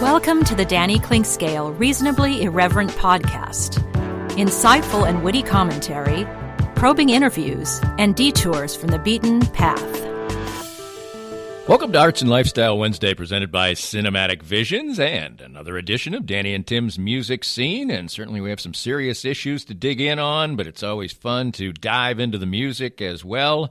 Welcome to the Danny Clinkscale Reasonably Irreverent podcast. Insightful and witty commentary, probing interviews, and detours from the beaten path. Welcome to Arts and Lifestyle Wednesday, presented by Cinematic Visions, and another edition of Danny and Tim's Music Scene. And certainly we have some serious issues to dig in on, but it's always fun to dive into the music as well.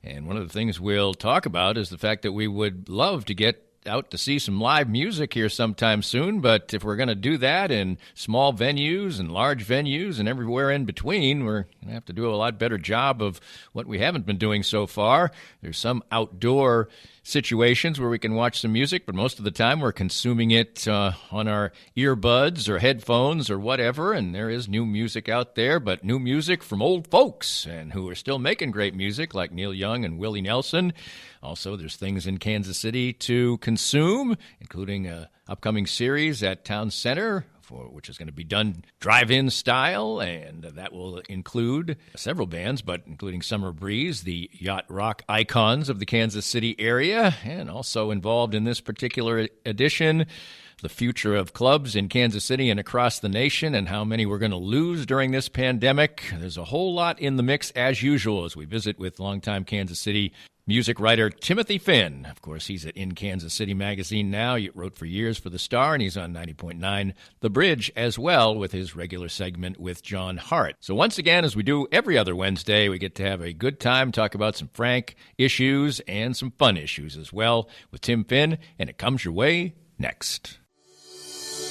And one of the things we'll talk about is the fact that we would love to get out to see some live music here sometime soon, but if we're going to do that in small venues and large venues and everywhere in between, we're going to have to do a lot better job of what we haven't been doing so far. There's some outdoor situations where we can watch some music, but most of the time we're consuming it on our earbuds or headphones or whatever, and there is new music out there, but new music from old folks and who are still making great music like Neil Young and Willie Nelson. Also, there's things in Kansas City to consume, including an upcoming series at Town Center, which is going to be done drive-in style, and that will include several bands, but including Summer Breeze, the yacht rock icons of the Kansas City area, and also involved in this particular edition, the future of clubs in Kansas City and across the nation, and how many we're going to lose during this pandemic. There's a whole lot in the mix, as usual, as we visit with longtime Kansas City music writer Timothy Finn. Of course, he's at In Kansas City magazine now. He wrote for years for The Star, and he's on 90.9 The Bridge as well with his regular segment with John Hart. So once again, as we do every other Wednesday, we get to have a good time, talk about some frank issues and some fun issues as well with Tim Finn, and it comes your way next.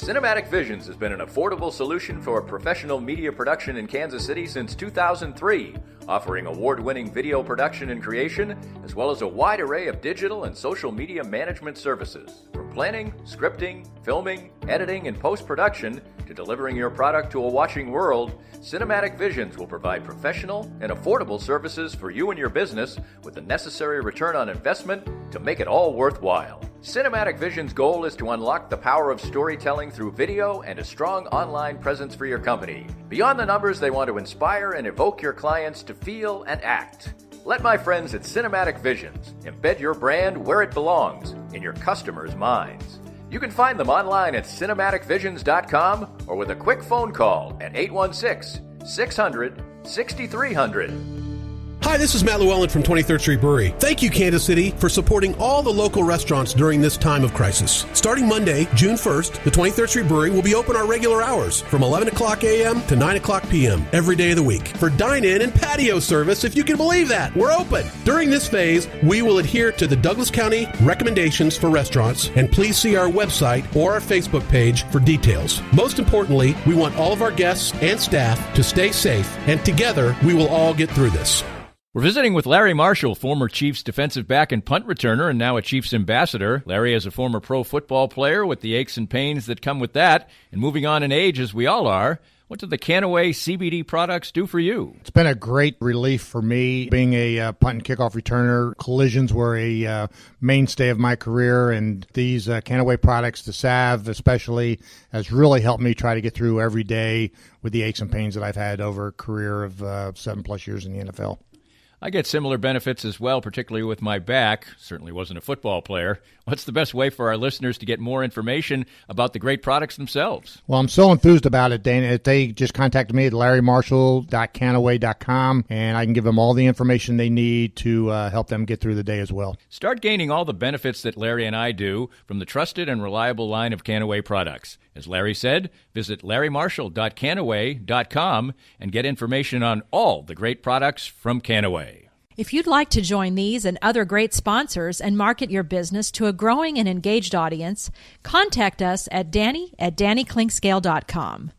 Cinematic Visions has been an affordable solution for professional media production in Kansas City since 2003, offering award-winning video production and creation, as well as a wide array of digital and social media management services. From planning, scripting, filming, editing, and post-production, to delivering your product to a watching world, Cinematic Visions will provide professional and affordable services for you and your business with the necessary return on investment to make it all worthwhile. Cinematic Vision's goal is to unlock the power of storytelling through video and a strong online presence for your company. Beyond the numbers, they want to inspire and evoke your clients to feel and act. Let my friends at Cinematic Visions embed your brand where it belongs, in your customers' minds. You can find them online at cinematicvisions.com or with a quick phone call at 816-600-6300. Hi, this is Matt Llewellyn from 23rd Street Brewery. Thank you, Kansas City, for supporting all the local restaurants during this time of crisis. Starting Monday, June 1st, the 23rd Street Brewery will be open our regular hours from 11 o'clock a.m. to 9 o'clock p.m. every day of the week. For dine-in and patio service, if you can believe that, we're open. During this phase, we will adhere to the Douglas County recommendations for restaurants, and please see our website or our Facebook page for details. Most importantly, we want all of our guests and staff to stay safe, and together, we will all get through this. We're visiting with Larry Marshall, former Chiefs defensive back and punt returner, and now a Chiefs ambassador. Larry is a former pro football player with the aches and pains that come with that, and moving on in age as we all are. What do the Canaway CBD products do for you? It's been a great relief for me. Being a punt and kickoff returner, collisions were a mainstay of my career, and these Canaway products, the salve especially, has really helped me try to get through every day with the aches and pains that I've had over a career of 7+ years in the NFL. I get similar benefits as well, particularly with my back. Certainly wasn't a football player. What's the best way for our listeners to get more information about the great products themselves? Well, I'm so enthused about it, Dana. They just contacted me at larrymarshall.canaway.com, and I can give them all the information they need to help them get through the day as well. Start gaining all the benefits that Larry and I do from the trusted and reliable line of Canaway products. As Larry said, visit larrymarshall.canaway.com and get information on all the great products from Canaway. If you'd like to join these and other great sponsors and market your business to a growing and engaged audience, contact us at danny@dannyclinkscale.com.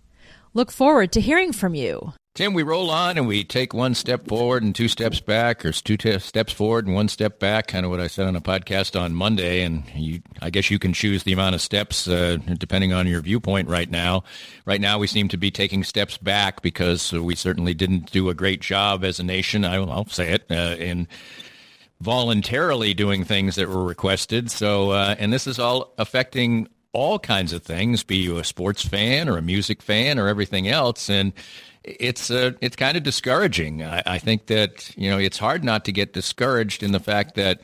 Look forward to hearing from you. Tim, we roll on and we take one step forward and two steps back, or steps forward and one step back, kind of what I said on a podcast on Monday. And I guess you can choose the amount of steps depending on your viewpoint right now. Right now, we seem to be taking steps back because we certainly didn't do a great job as a nation, I'll say it, in voluntarily doing things that were requested. So, and this is all affecting all kinds of things, be you a sports fan or a music fan or everything else. And it's kind of discouraging. I think that, it's hard not to get discouraged in the fact that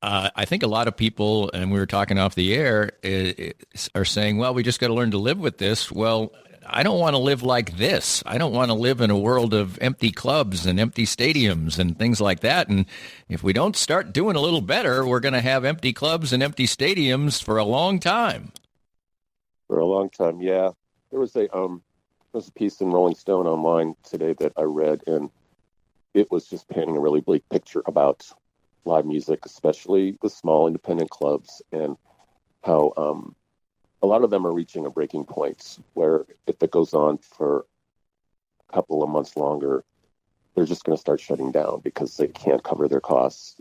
I think a lot of people, and we were talking off the air, are saying, well, we just got to learn to live with this. Well, I don't want to live like this. I don't want to live in a world of empty clubs and empty stadiums and things like that. And if we don't start doing a little better, we're going to have empty clubs and empty stadiums for a long time. For a long time, yeah. There was a piece in Rolling Stone online today that I read, and it was just painting a really bleak picture about live music, especially the small independent clubs, and how a lot of them are reaching a breaking point where if it goes on for a couple of months longer, they're just going to start shutting down because they can't cover their costs.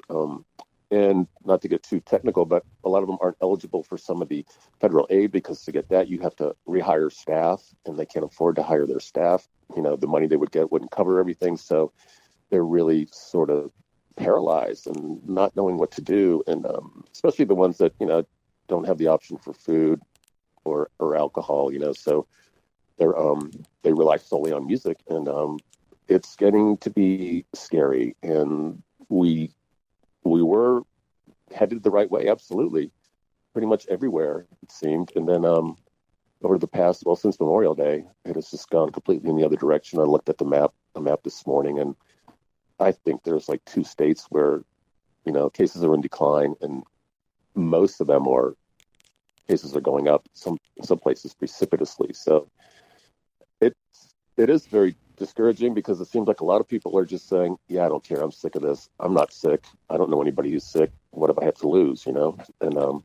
And not to get too technical, but a lot of them aren't eligible for some of the federal aid because to get that, you have to rehire staff, and they can't afford to hire their staff. The money they would get wouldn't cover everything. So they're really sort of paralyzed and not knowing what to do. And especially the ones that, don't have the option for food or alcohol, so they rely solely on music, and it's getting to be scary. And we were headed the right way, absolutely, pretty much everywhere, it seemed. And then over the past, since Memorial Day, it has just gone completely in the other direction. I looked at the map this morning, and I think there's like 2 states where, cases are in decline, and most of them are cases are going up, some places precipitously. So it is very discouraging because it seems like a lot of people are just saying, yeah, I don't care. I'm sick of this. I'm not sick. I don't know anybody who's sick. What have I had to lose, And,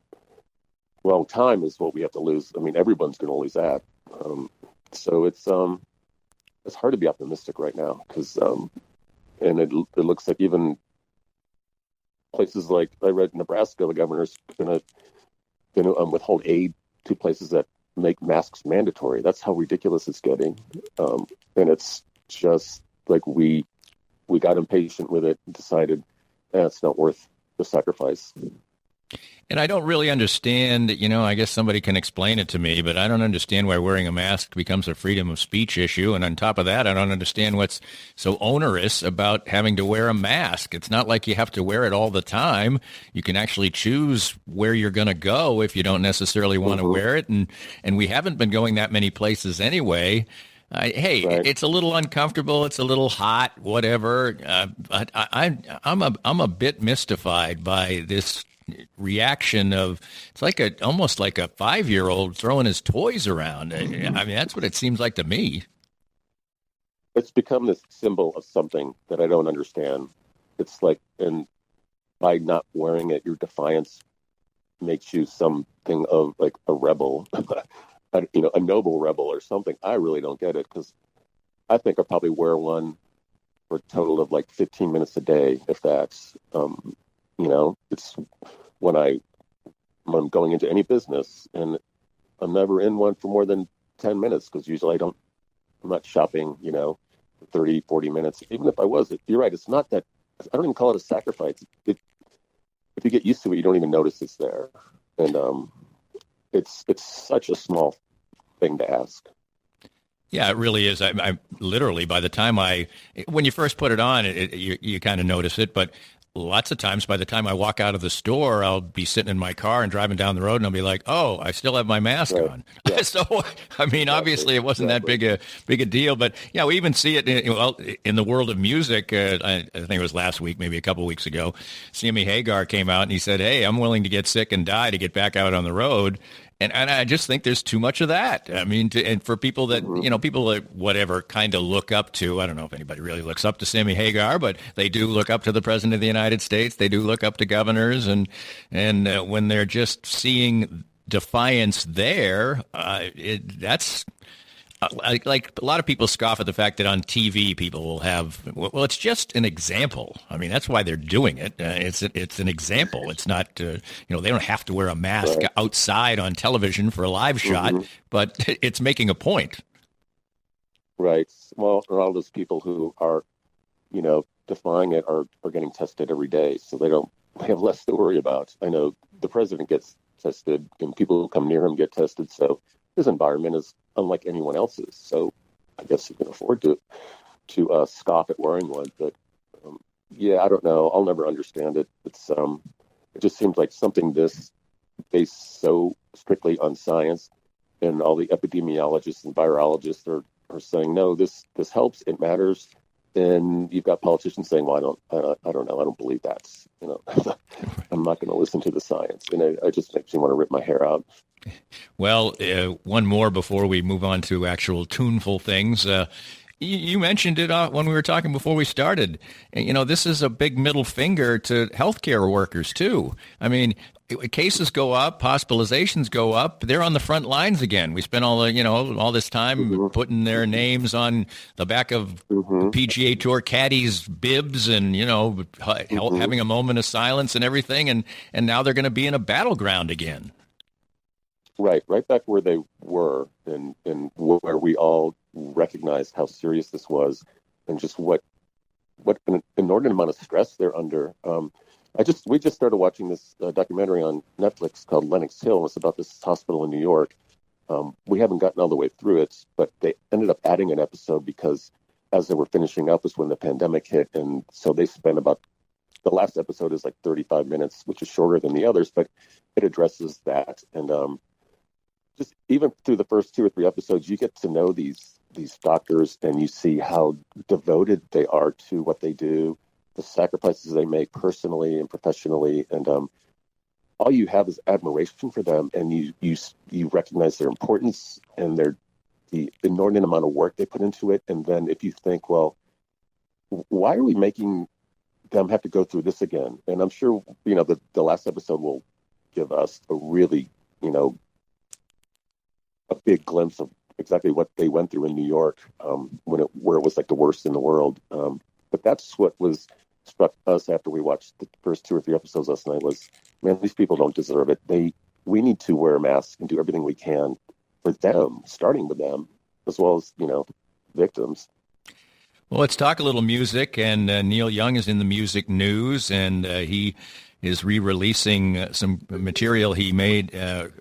time is what we have to lose. I mean, everyone's going to lose that. So it's hard to be optimistic right now because, and it looks like even places like I read Nebraska, the governor's going to withhold aid to places that make masks mandatory. That's how ridiculous it's getting. And it's just like we got impatient with it and decided it's not worth the sacrifice. And I don't really understand, I guess somebody can explain it to me, but I don't understand why wearing a mask becomes a freedom of speech issue. And on top of that, I don't understand what's so onerous about having to wear a mask. It's not like you have to wear it all the time. You can actually choose where you're going to go if you don't necessarily want to wear it. And we haven't been going that many places anyway. Right. It's a little uncomfortable. It's a little hot, whatever. But I'm a bit mystified by this reaction of it's like almost like a 5-year-old throwing his toys around. I mean, that's what it seems like to me. It's become this symbol of something that I don't understand. It's like, and by not wearing it, your defiance makes you something of like a rebel, a noble rebel or something. I really don't get it because I think I probably wear one for a total of like 15 minutes a day, if that's, it's when I'm going into any business, and I'm never in one for more than 10 minutes because usually I'm not shopping, 30, 40 minutes. Even if I was, you're right. It's not that, I don't even call it a sacrifice. If you get used to it, you don't even notice it's there. And it's such a small thing to ask. Yeah, it really is. I literally, by the time when you first put it on, you kind of notice it, but lots of times by the time I walk out of the store, I'll be sitting in my car and driving down the road and I'll be like, oh, I still have my mask on. Yeah. So, I mean, obviously it wasn't that big a deal, but yeah, we even see it in the world of music. I think it was last week, maybe a couple weeks ago, Sammy Hagar came out and he said, hey, I'm willing to get sick and die to get back out on the road. And I just think there's too much of that. I mean, and for people that, people that whatever kind of look up to, I don't know if anybody really looks up to Sammy Hagar, but they do look up to the President of the United States. They do look up to governors. And when they're just seeing defiance there, that's like a lot of people scoff at the fact that on TV people will have, well, it's just an example. I mean, that's why they're doing it. It's an example. It's not, they don't have to wear a mask outside on television for a live shot, but it's making a point. Right. Well, all those people who are, defying it are getting tested every day, so they have less to worry about. I know the president gets tested and people who come near him get tested, so his environment is unlike anyone else's. So I guess he can afford to scoff at wearing one. But I don't know. I'll never understand it. It's it just seems like something this based so strictly on science, and all the epidemiologists and virologists are saying, no, this helps, it matters. And you've got politicians saying, well, I don't know, I don't believe that. I'm not going to listen to the science. And it just makes me want to rip my hair out. Well, one more before we move on to actual tuneful things. You mentioned it when we were talking before we started. This is a big middle finger to healthcare workers, too. I mean, cases go up, hospitalizations go up. They're on the front lines again. We spent all this time putting their names on the back of the PGA Tour caddies' bibs and, having a moment of silence and everything. And now they're going to be in a battleground again. Right back where they were, and where we all recognized how serious this was, and just what an inordinate amount of stress they're under. We just started watching this documentary on Netflix called Lenox Hill. It's about this hospital in New York. We haven't gotten all the way through it, but they ended up adding an episode because as they were finishing up is when the pandemic hit, and so they spent about, the last episode is like 35 minutes, which is shorter than the others, but it addresses that. And just even through the first 2 or 3 episodes, you get to know these doctors, and you see how devoted they are to what they do, the sacrifices they make personally and professionally, and all you have is admiration for them, and you recognize their importance and the inordinate amount of work they put into it. And then if you think, well, why are we making them have to go through this again? And I'm sure the last episode will give us a really a big glimpse of exactly what they went through in New York where it was like the worst in the world. But that's what struck us after we watched the first 2 or 3 episodes last night was, man, these people don't deserve it. We need to wear a mask and do everything we can for them, starting with them, as well as, victims. Well, let's talk a little music. And Neil Young is in the music news, and he is re-releasing some material he made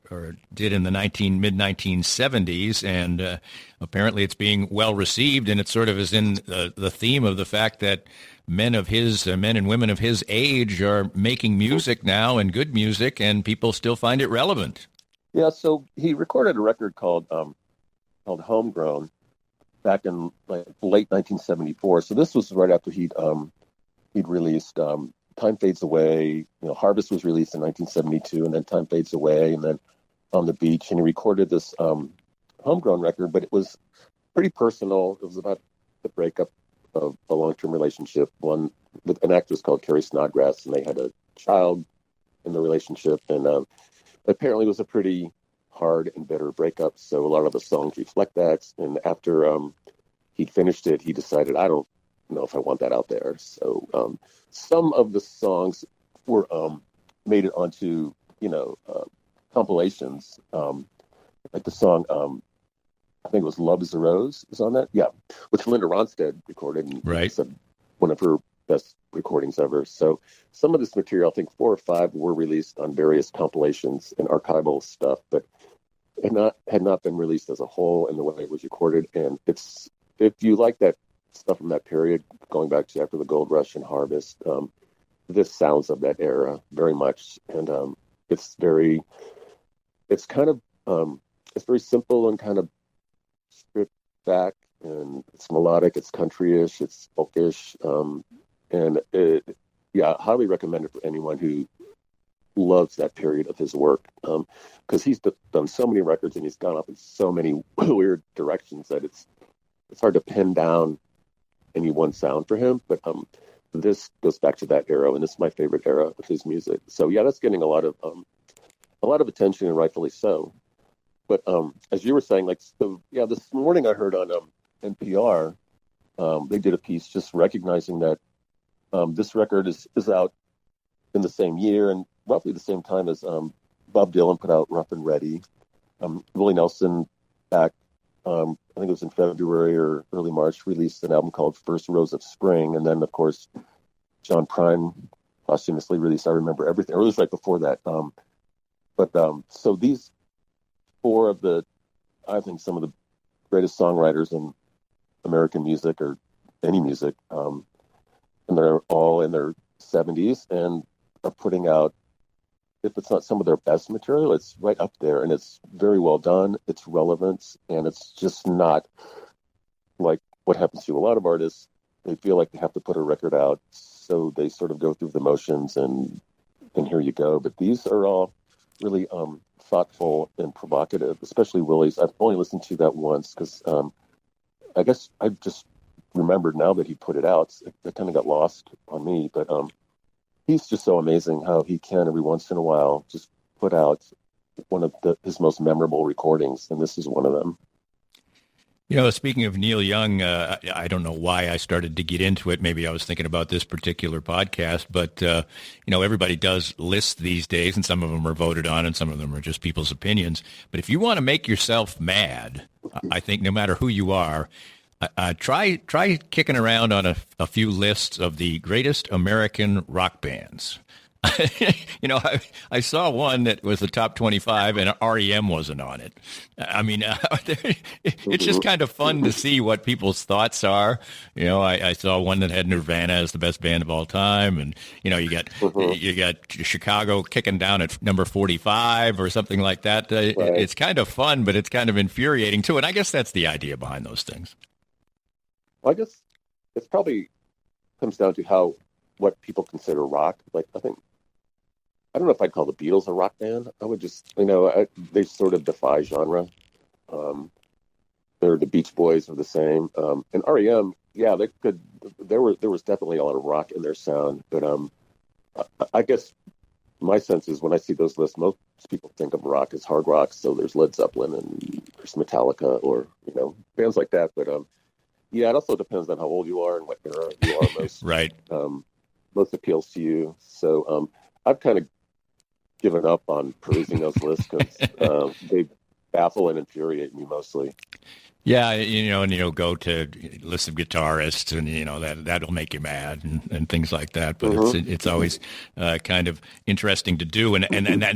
or did in the mid-1970s, and apparently it's being well received, and it sort of is in the theme of the fact that men and women of his age are making music now, and good music, and people still find it relevant. Yeah, so he recorded a record called Homegrown back in late 1974. So this was right after he'd released Time Fades Away. Harvest was released in 1972, and then Time Fades Away, and then On the Beach. And he recorded this Homegrown record, but it was pretty personal. It was about the breakup of a long-term relationship, one with an actress called Carrie Snodgrass, and they had a child in the relationship. And apparently it was a pretty hard and bitter breakup. So a lot of the songs reflect that. And after he finished it, he decided, I don't know if I want that out there. So some of the songs were made it onto compilations, like the song I think it was Love is a Rose is on that, which Linda Ronstadt recorded, and right, said one of her best recordings ever. So some of this material, I think 4 or 5 were released on various compilations and archival stuff, but had not been released as a whole in the way it was recorded. And it's, if you like that stuff from that period, going back to after the Gold Rush and Harvest, this sounds of that era very much. And it's very simple and kind of stripped back, and it's melodic, it's country-ish, it's folkish, and highly recommend it for anyone who loves that period of his work, because he's done so many records and he's gone off in so many weird directions that it's hard to pin down any one sound for him. But this goes back to that era, and this is my favorite era of his music. So that's getting a lot of attention, and rightfully so. But as you were saying, this morning I heard on NPR, they did a piece just recognizing that this record is out in the same year and roughly the same time as Bob Dylan put out Rough and Ready. Willie Nelson back, I think it was in February or early March, released an album called First Rose of Spring. And then, of course, John Prine posthumously released I Remember Everything. Or it was right before that. So these 4 of I think some of the greatest songwriters in American music or any music, and they're all in their 70s and are putting out if it's not some of their best material, it's right up there, and it's very well done. It's relevant, and it's just not like what happens to a lot of artists. They feel like they have to put a record out, so they sort of go through the motions, and here you go. But these are all really thoughtful and provocative, especially Willie's. I've only listened to that once because I guess I just remembered now that he put it out. It kind of got lost on me, but he's just so amazing how he can every once in a while just put out one of his most memorable recordings, and this is one of them. You know, speaking of Neil Young, I don't know why I started to get into it. Maybe I was thinking about this particular podcast, but, everybody does lists these days, and some of them are voted on, and some of them are just people's opinions. But if you want to make yourself mad, I think no matter who you are, try kicking around on a few lists of the greatest American rock bands. I saw one that was the top 25 and REM wasn't on it. I mean, it's just kind of fun to see what people's thoughts are. I saw one that had Nirvana as the best band of all time. And, you got Chicago kicking down at number 45 or something like that. Right. It's kind of fun, but it's kind of infuriating too. And I guess that's the idea behind those things. Well, I guess it's probably comes down to what people consider rock. Like, I don't know if I'd call the Beatles a rock band. I would just, they sort of defy genre. The Beach Boys are the same. And REM, yeah, there was definitely a lot of rock in their sound. But I guess my sense is when I see those lists, most people think of rock as hard rock. So there's Led Zeppelin and there's Metallica or, bands like that. But yeah, it also depends on how old you are and what era you are most. Right. Most appeals to you. So I've kind of given up on perusing those lists because they baffle and infuriate me mostly. Yeah, and go to list of guitarists, and that'll make you mad and things like that. But it's always kind of interesting to do, and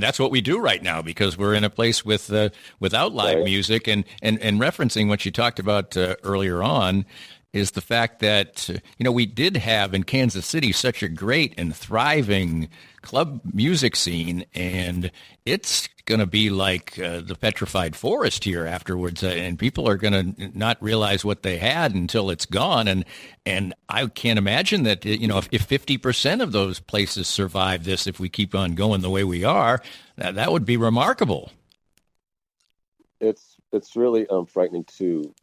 that's what we do right now because we're in a place without live music, and referencing what you talked about earlier on. Is the fact that, we did have in Kansas City such a great and thriving club music scene, and it's going to be like the petrified forest here afterwards, and people are going to not realize what they had until it's gone. And I can't imagine that, if 50% of those places survive this, if we keep on going the way we are, that would be remarkable. It's really frightening to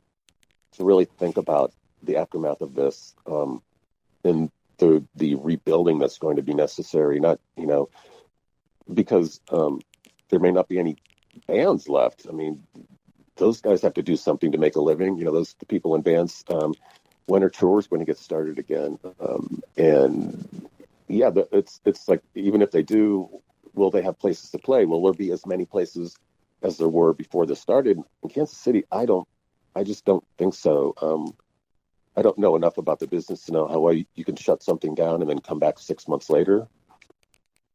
really think about the aftermath of this and the rebuilding that's going to be necessary, not, because there may not be any bands left. I mean, those guys have to do something to make a living. The people in bands, when are tours going to get started again? And yeah, it's like, even if they do, will they have places to play? Will there be as many places as there were before this started? In Kansas City, I just don't think so. I don't know enough about the business to know how well you can shut something down and then come back 6 months later.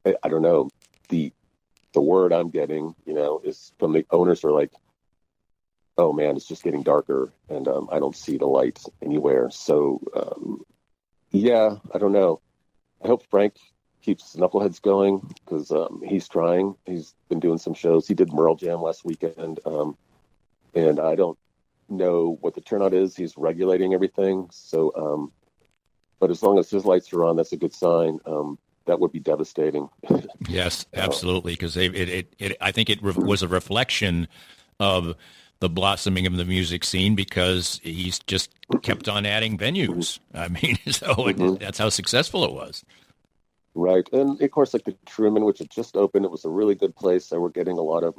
I don't know. The word I'm getting, is from the owners are like, oh man, it's just getting darker and I don't see the light anywhere. So, yeah, I don't know. I hope Frank keeps Knuckleheads going because he's trying. He's been doing some shows. He did Merle Jam last weekend. And I don't know what the turnout is. He's regulating everything. So, but as long as his lights are on, that's a good sign. That would be devastating. Yes, absolutely. Because I think it was a reflection of the blossoming of the music scene because he's just kept on adding venues. I mean, that's how successful it was. Right. And of course, like the Truman, which had just opened, it was a really good place. They were getting a lot of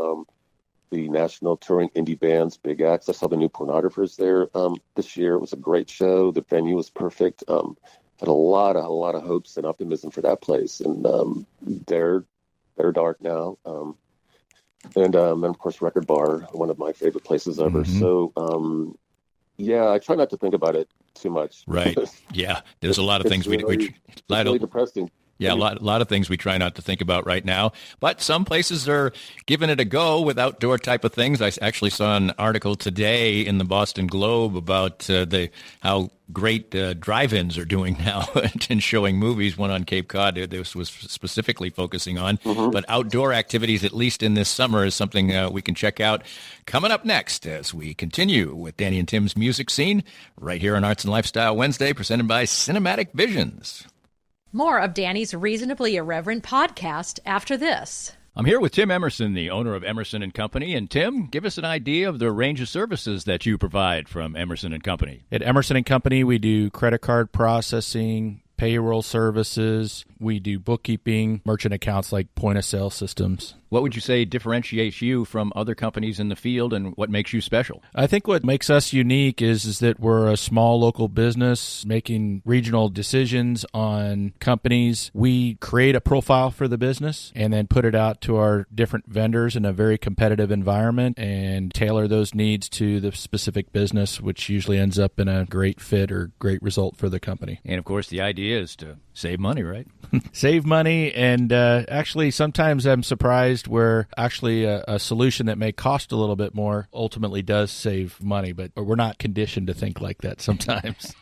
the national touring indie bands, big acts. I saw the New Pornographers there this year. It was a great show. The venue was perfect. Had a lot of hopes and optimism for that place, and they're dark now. And of course, Record Bar, one of my favorite places ever. Mm-hmm. So yeah, I try not to think about it too much. Right. Yeah, there's a lot of things it's really depressing. Yeah, a lot of things we try not to think about right now, but some places are giving it a go with outdoor type of things. I actually saw an article today in the Boston Globe about how great drive-ins are doing now and showing movies. One on Cape Cod, this was specifically focusing on, but outdoor activities, at least in this summer, is something we can check out. Coming up next, as we continue with Danny and Tim's music scene, right here on Arts and Lifestyle Wednesday, presented by Cinematic Visions. More of Danny's Reasonably Irreverent podcast after this. I'm here with Tim Emerson, the owner of Emerson & Company. And Tim, give us an idea of the range of services that you provide from Emerson & Company. At Emerson & Company, we do credit card processing, payroll services. We do bookkeeping, merchant accounts like point-of-sale systems. What would you say differentiates you from other companies in the field, and what makes you special? I think what makes us unique is that we're a small local business making regional decisions on companies. We create a profile for the business and then put it out to our different vendors in a very competitive environment and tailor those needs to the specific business, which usually ends up in a great fit or great result for the company. And, of course, the idea is to save money, right? Save money, and actually sometimes I'm surprised where actually a solution that may cost a little bit more ultimately does save money, but we're not conditioned to think like that sometimes.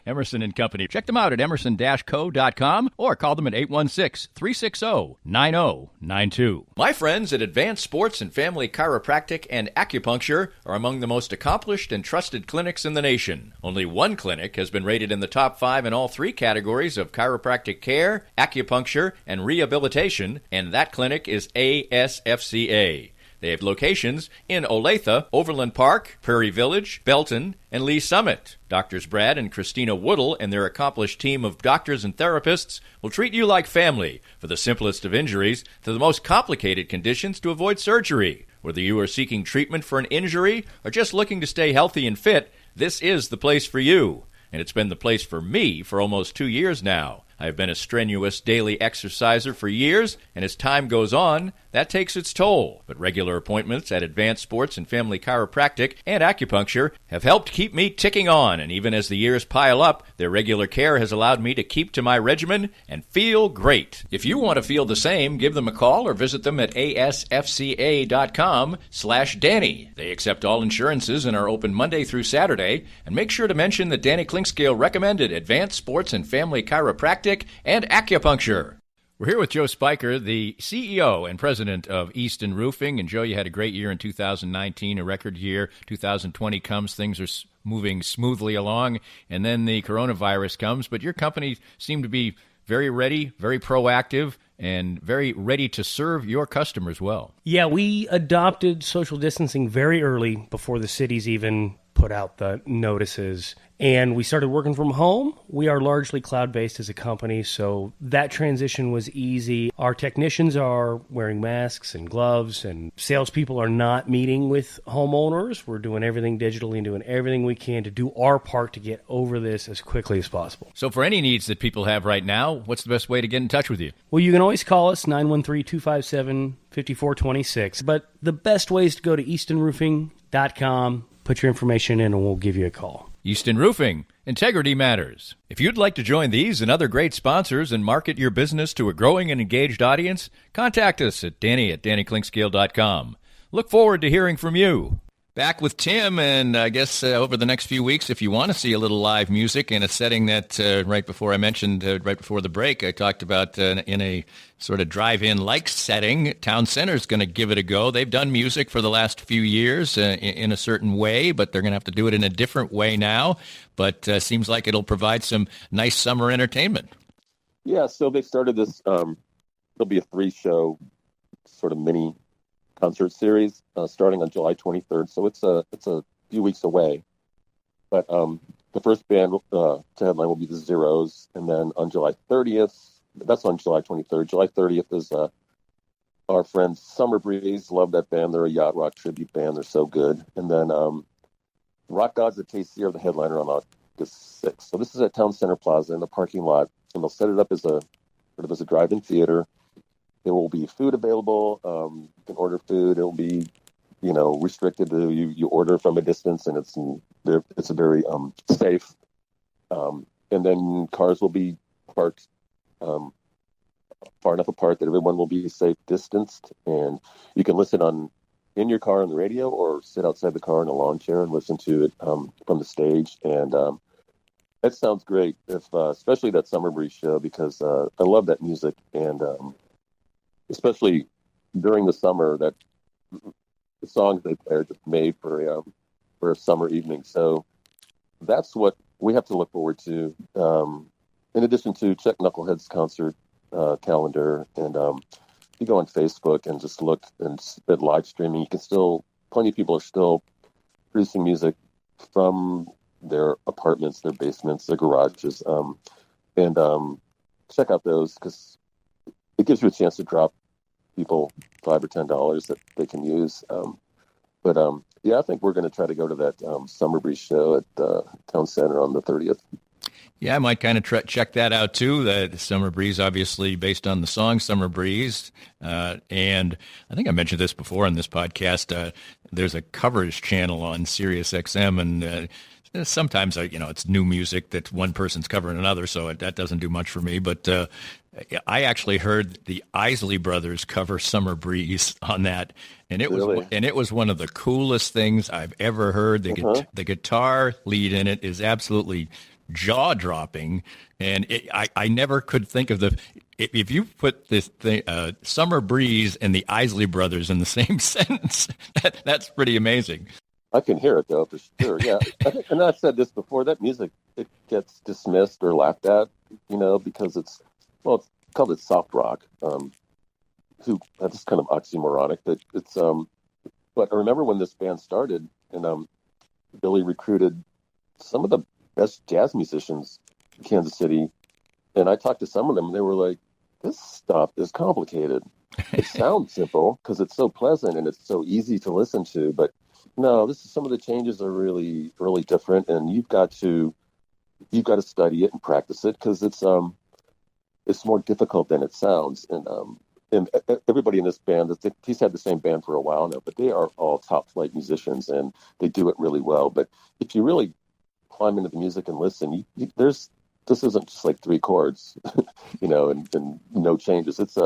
Emerson & Company. Check them out at emerson-co.com or call them at 816-360-9092. My friends at Advanced Sports and Family Chiropractic and Acupuncture are among the most accomplished and trusted clinics in the nation. Only one clinic has been rated in the top 5 in all 3 categories of chiropractic care, acupuncture, and rehabilitation, and that clinic is ASFCA. They have locations in Olathe, Overland Park, Prairie Village, Belton, and Lee Summit. Doctors Brad and Christina Woodle and their accomplished team of doctors and therapists will treat you like family, for the simplest of injuries to the most complicated conditions to avoid surgery. Whether you are seeking treatment for an injury or just looking to stay healthy and fit, this is the place for you. And it's been the place for me for almost 2 years now. I've been a strenuous daily exerciser for years, and as time goes on, that takes its toll. But regular appointments at Advanced Sports and Family Chiropractic and Acupuncture have helped keep me ticking on, and even as the years pile up, their regular care has allowed me to keep to my regimen and feel great. If you want to feel the same, give them a call or visit them at asfca.com/Danny. They accept all insurances and are open Monday through Saturday, and make sure to mention that Danny Clinkscale recommended Advanced Sports and Family Chiropractic and Acupuncture. We're here with Joe Spiker, the CEO and president of Easton Roofing. And Joe, you had a great year in 2019, a record year. 2020 comes, things are moving smoothly along, and then the coronavirus comes. But your company seemed to be very ready, very proactive, and very ready to serve your customers well. Yeah, we adopted social distancing very early before the cities even put out the notices. And we started working from home. We are largely cloud-based as a company, so that transition was easy. Our technicians are wearing masks and gloves, and salespeople are not meeting with homeowners. We're doing everything digitally and doing everything we can to do our part to get over this as quickly as possible. So for any needs that people have right now, what's the best way to get in touch with you? Well, you can always call us, 913-257-5426. But the best way is to go to eastonroofing.com, put your information in, and we'll give you a call. Easton Roofing. Integrity matters. If you'd like to join these and other great sponsors and market your business to a growing and engaged audience, contact us at danny@dannyclinkscale.com. Look forward to hearing from you. Back with Tim, and I guess over the next few weeks, if you want to see a little live music in a setting that right before the break, I talked about in a sort of drive-in-like setting, Town Center's going to give it a go. They've done music for the last few years in a certain way, but they're going to have to do it in a different way now. But seems like it'll provide some nice summer entertainment. Yeah, so they started this, there'll be a 3-show sort of mini concert series starting on July 23rd, so it's a few weeks away. But the first band to headline will be the Zeros, and then on July 30th, that's on July 23rd. July 30th is our friends Summer Breeze. Love that band. They're a yacht rock tribute band. They're so good. And then Rock Gods at KC are the headliner on August 6th. So this is at Town Center Plaza in the parking lot, and they'll set it up as a drive-in theater. There will be food available. You can order food. It'll be, restricted to you order from a distance, and it's a very safe. And then cars will be parked far enough apart that everyone will be safe distanced, and you can listen in your car on the radio or sit outside the car in a lawn chair and listen to it from the stage. And that sounds great, especially that Summer Breeze show, because I love that music, and especially during the summer, that the songs they play are just made for a summer evening. So that's what we have to look forward to. In addition to check Knucklehead's concert calendar, and you go on Facebook and just look at live streaming. You can plenty of people are still producing music from their apartments, their basements, their garages, and check out those, because it gives you a chance to drop people $5 or $10 that they can use. But I think we're going to try to go to that Summer Breeze show at Town Center on the 30th. Yeah, I might kind of check that out too. The Summer Breeze, obviously based on the song Summer Breeze. And I think I mentioned this before on this podcast. There's a covers channel on Sirius XM, and sometimes, it's new music that one person's covering another, so that doesn't do much for me. But I actually heard the Isley Brothers cover Summer Breeze on that, and it was one of the coolest things I've ever heard. The guitar lead in it is absolutely jaw-dropping, and I never could think of if you put this thing, Summer Breeze and the Isley Brothers in the same sentence, that's pretty amazing. I can hear it, though, for sure. Yeah, and I've said this before, that music, it gets dismissed or laughed at, because it's called soft rock. That's kind of oxymoronic, but it's, but I remember when this band started, and Billy recruited some of the best jazz musicians in Kansas City, and I talked to some of them, and they were like, this stuff is complicated. It sounds simple because it's so pleasant and it's so easy to listen to, but no, some of the changes are really, really different, and you've got to study it and practice it, because it's more difficult than it sounds. And everybody in this band, he's had the same band for a while now, but they are all top flight musicians, and they do it really well. But if you really climb into the music and listen, this isn't just like three chords, and no changes. It's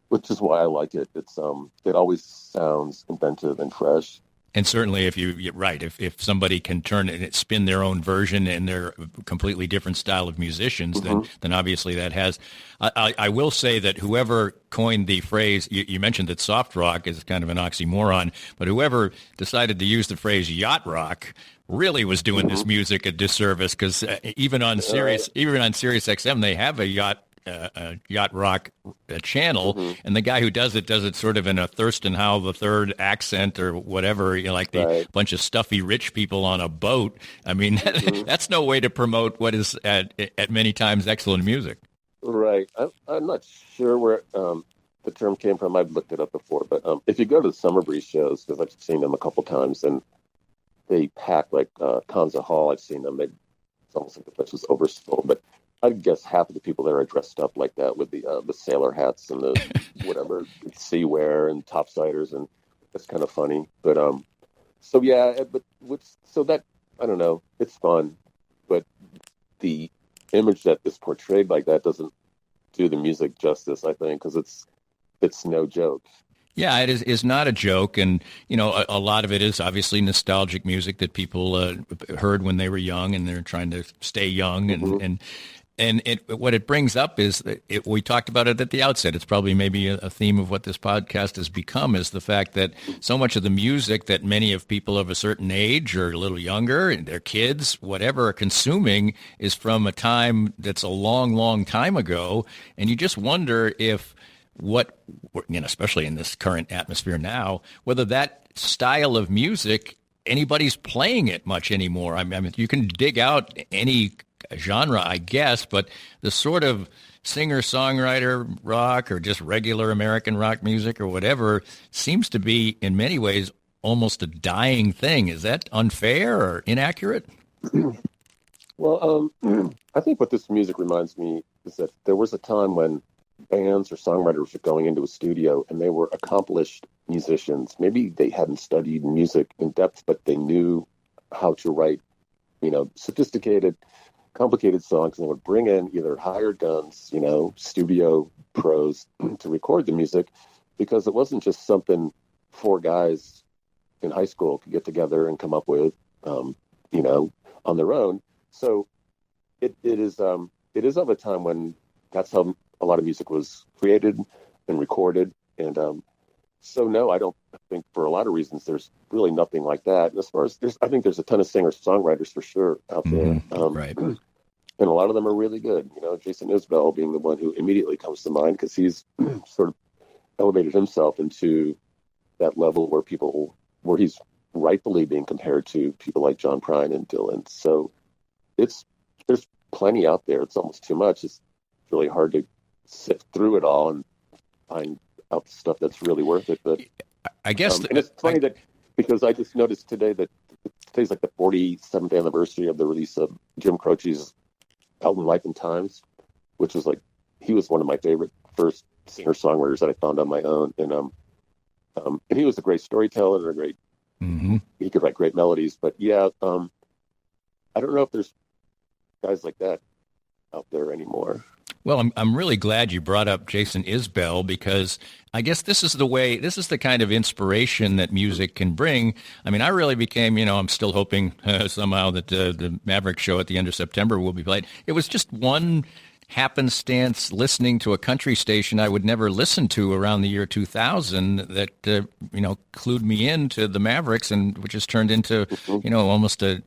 which is why I like it. It's it always sounds inventive and fresh. And certainly, if somebody can turn it, spin their own version, and they're a completely different style of musicians, then obviously that has. I will say that whoever coined the phrase, you mentioned that soft rock is kind of an oxymoron, but whoever decided to use the phrase yacht rock really was doing this music a disservice, because even on Sirius XM, they have a yacht rock channel, and the guy who does it sort of in a Thurston Howell III accent or whatever, like the bunch of stuffy rich people on a boat. I mean, that's no way to promote what is at many times excellent music. Right. I'm not sure where the term came from. I've looked it up before, but if you go to the Summer Breeze shows, because I've seen them a couple times, and they pack like Kanza Hall. I've seen them. It's almost like the place was oversold, but I guess half of the people there are dressed up like that with the sailor hats and the whatever sea wear and topsiders, and that's kind of funny. But so that, I don't know, it's fun, but the image that is portrayed like that doesn't do the music justice, I think, because it's no joke. Yeah, it is not a joke, and a lot of it is obviously nostalgic music that people heard when they were young, and they're trying to stay young, and what it brings up is we talked about it at the outset. It's probably maybe a theme of what this podcast has become, is the fact that so much of the music that many of people of a certain age or a little younger, and their kids, whatever, are consuming is from a time that's a long, long time ago, and you just wonder if especially in this current atmosphere now, whether that style of music, anybody's playing it much anymore. I mean, you can dig out any genre, I guess, but the sort of singer-songwriter rock or just regular American rock music or whatever seems to be, in many ways, almost a dying thing. Is that unfair or inaccurate? Well, I think what this music reminds me is that there was a time when bands or songwriters were going into a studio and they were accomplished musicians. Maybe they hadn't studied music in depth, but they knew how to write, sophisticated, complicated songs and would bring in either hired guns, studio pros to record the music, because it wasn't just something 4 guys in high school could get together and come up with, on their own. So it is of a time when that's how a lot of music was created and recorded. And so no, I don't think, for a lot of reasons, there's really nothing like that. And as far as I think there's a ton of singer-songwriters for sure out there. Right. And a lot of them are really good. Jason Isbell being the one who immediately comes to mind, because he's sort of elevated himself into that level where he's rightfully being compared to people like John Prine and Dylan. So there's plenty out there. It's almost too much. It's really hard to sift through it all and find out the stuff that's really worth it. But I guess, and it's funny that, because I just noticed today that today's like the 47th anniversary of the release of Jim Croce's album Life and Times, which was he was one of my favorite first singer-songwriters that I found on my own. And he was a great storyteller and he could write great melodies. But yeah, I don't know if there's guys like that out there anymore. Well, I'm really glad you brought up Jason Isbell, because I guess this is the kind of inspiration that music can bring. I mean, I really became, I'm still hoping somehow that the Maverick show at the end of September will be played. It was just one happenstance listening to a country station I would never listen to around the year 2000 that, clued me into the Mavericks, and which has turned into, almost a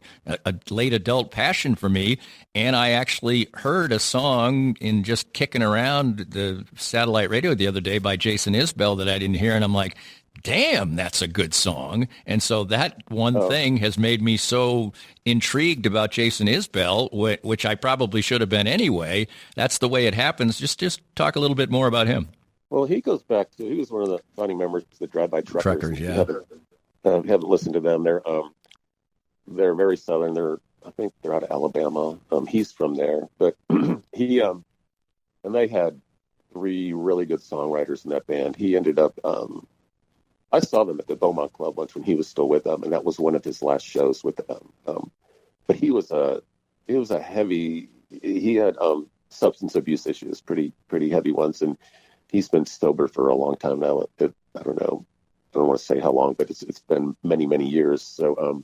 late adult passion for me. And I actually heard a song in just kicking around the satellite radio the other day by Jason Isbell that I didn't hear. And I'm like, damn, that's a good song. And so that one thing has made me so intrigued about Jason Isbell, which I probably should have been anyway. That's the way it happens. Just talk a little bit more about him. Well, he was one of the founding members of the Drive-By Truckers. Yeah. Haven't listened to them. They're very Southern. I think they're out of Alabama. He's from there, but and they had 3 really good songwriters in that band. He ended up, I saw them at the Beaumont Club once when he was still with them, and that was one of his last shows with them. But he had substance abuse issues, pretty heavy ones, and he's been sober for a long time now. I don't want to say how long, but it's been many, many years. So,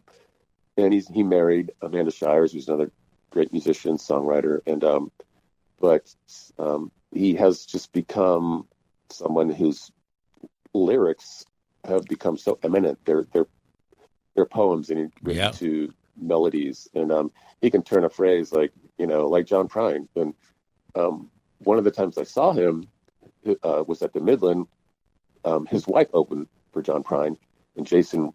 and he married Amanda Shires, who's another great musician, songwriter, and but he has just become someone whose lyrics have become so eminent. They're poems and written to melodies, and he can turn a phrase like John Prine. And one of the times I saw him was at the Midland. His wife opened for John Prine, and Jason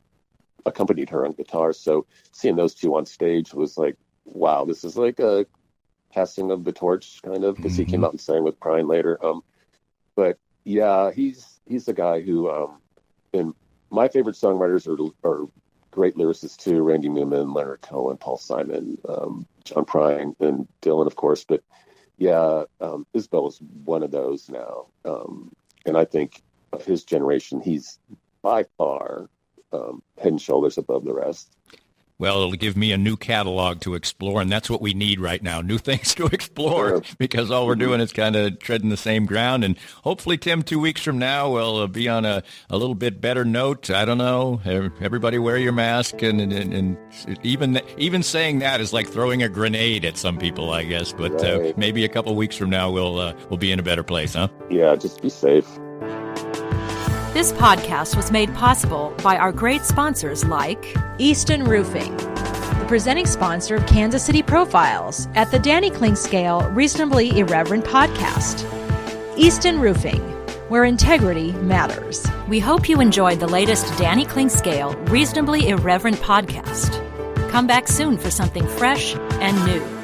accompanied her on guitar. So seeing those two on stage was like, wow, this is like a passing of the torch, kind of, because he came out and sang with Prine later. But yeah, he's a guy who, and my favorite songwriters are great lyricists too: Randy Newman, Leonard Cohen, Paul Simon, John Prine, and Dylan, of course. But yeah, Isbell is one of those now, and I think of his generation, he's by far head and shoulders above the rest. Well, it'll give me a new catalog to explore, and that's what we need right now, new things to explore, because all we're doing is kind of treading the same ground. And hopefully, Tim, 2 weeks from now, we'll be on a little bit better note. I don't know. Everybody wear your mask, and even saying that is like throwing a grenade at some people, I guess. But maybe a couple weeks from now, we'll be in a better place, huh? Yeah, just be safe. This podcast was made possible by our great sponsors like Easton Roofing, the presenting sponsor of Kansas City Profiles at the Danny Kling Scale Reasonably Irreverent podcast. Easton Roofing, where integrity matters. We hope you enjoyed the latest Danny Kling Scale Reasonably Irreverent podcast. Come back soon for something fresh and new.